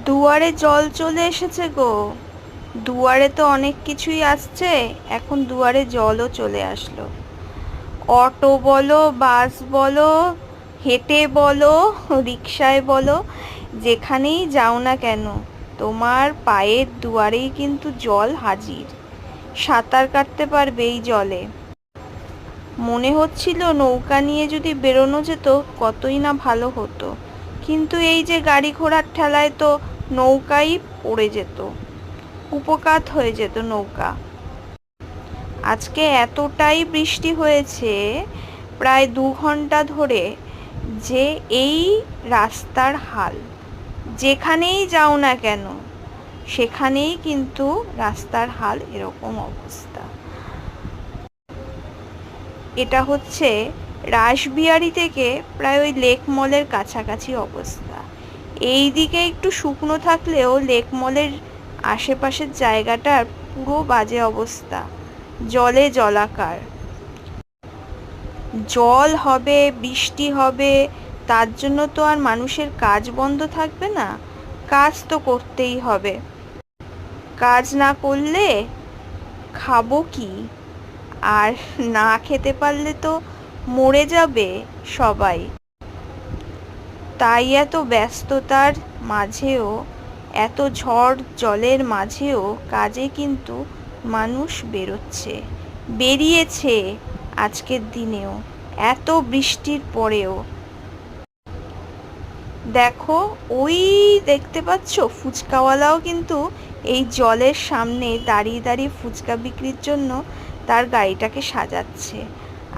দুয়ারে জল চলে এসেছে গো। দুয়ারে তো অনেক কিছুই আসছে, এখন দুয়ারে জলও চলে আসলো। অটো বলো, বাস বলো, হেঁটে বলো, রিকশায় বলো, যেখানেই যাও না কেন, তোমার পায়ের দুয়ারেই কিন্তু জল হাজির। সাঁতার কাটতে পারবে এই জলে। মনে হচ্ছিল নৌকা নিয়ে যদি বেরোনো যেত কতই না ভালো হতো, কিন্তু এই যে গাড়ি ঘোড়ার ঠেলায় তো নৌকাই পড়ে যেত, উপকাত হয়ে যেত নৌকা। আজকে এতটাই বৃষ্টি হয়েছে প্রায় 2 ঘন্টা ধরে, যে এই রাস্তার হাল, যেখানেই যাও না কেন সেখানেই কিন্তু রাস্তার হাল এরকম অবস্থা। এটা হচ্ছে রাসবিহারী থেকে প্রায় ওই লেক মলের কাছাকাছি অবস্থা। এই দিকে একটু শুকনো থাকলেও লেক মলের আশেপাশের জায়গাটার পুরো বাজে অবস্থা, জলে জলাকার। জল হবে, বৃষ্টি হবে, তার জন্য তো আর মানুষের কাজ বন্ধ থাকবে না, কাজ তো করতেই হবে। কাজ না করলে খাবো কি? আর না খেতে পারলে তো মরে যাবে সবাই। তাই এত ব্যস্ততার মাঝেও, এত ঝড় জলের মাঝেও কাজে কিন্তু মানুষ বেরোচ্ছে, বেরিয়েছে আজকের দিনেও, এত বৃষ্টির পরেও। দেখো, ওই দেখতে পাচ্ছ ফুচকাওয়ালাও কিন্তু এই জলের সামনে দাঁড়িয়ে দাঁড়িয়ে ফুচকা বিক্রির জন্য তার গাড়িটাকে সাজাচ্ছে।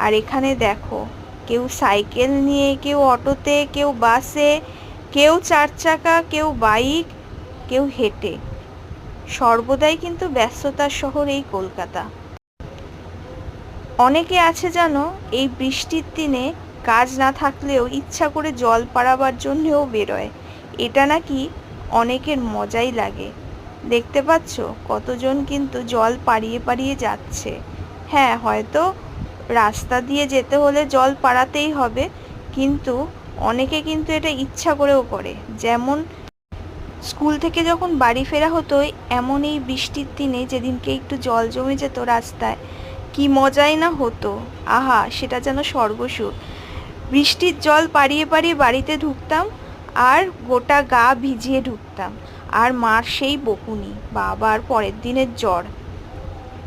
আর এখানে দেখো, কেউ সাইকেল নিয়ে, কেউ অটোতে, কেউ বাসে, কেউ 4 চাকা, কেউ বাইক, কেউ হেঁটে। সর্বদাই কিন্তু ব্যস্ততার শহর এই কলকাতা। অনেকে আছে জানো, এই বৃষ্টির দিনে কাজ না থাকলেও ইচ্ছা করে জল পাড়াবার জন্যেও বেরোয়। এটা নাকি অনেকের মজাই লাগে। দেখতে পাচ্ছ কতজন কিন্তু জল পাড়িয়ে পাড়িয়ে যাচ্ছে। হ্যাঁ, হয়তো রাস্তা দিয়ে যেতে হলে জল পাড়াতেই হবে, কিন্তু অনেকে কিন্তু এটা ইচ্ছা করেও করে। যেমন স্কুল থেকে যখন বাড়ি ফেরা হতো, এমন এই বৃষ্টির দিনে যেদিনকে একটু জল জমে যেত রাস্তায়, কি মজাই না হতো। আহা, সেটা যেন স্বর্গসুখ। বৃষ্টির জল পাড়িয়ে পাড়িয়ে বাড়িতে ঢুকতাম, আর গোটা গা ভিজিয়ে ঢুকতাম, আর মার সেই বকুনি, বাবার পরের দিনের জ্বর।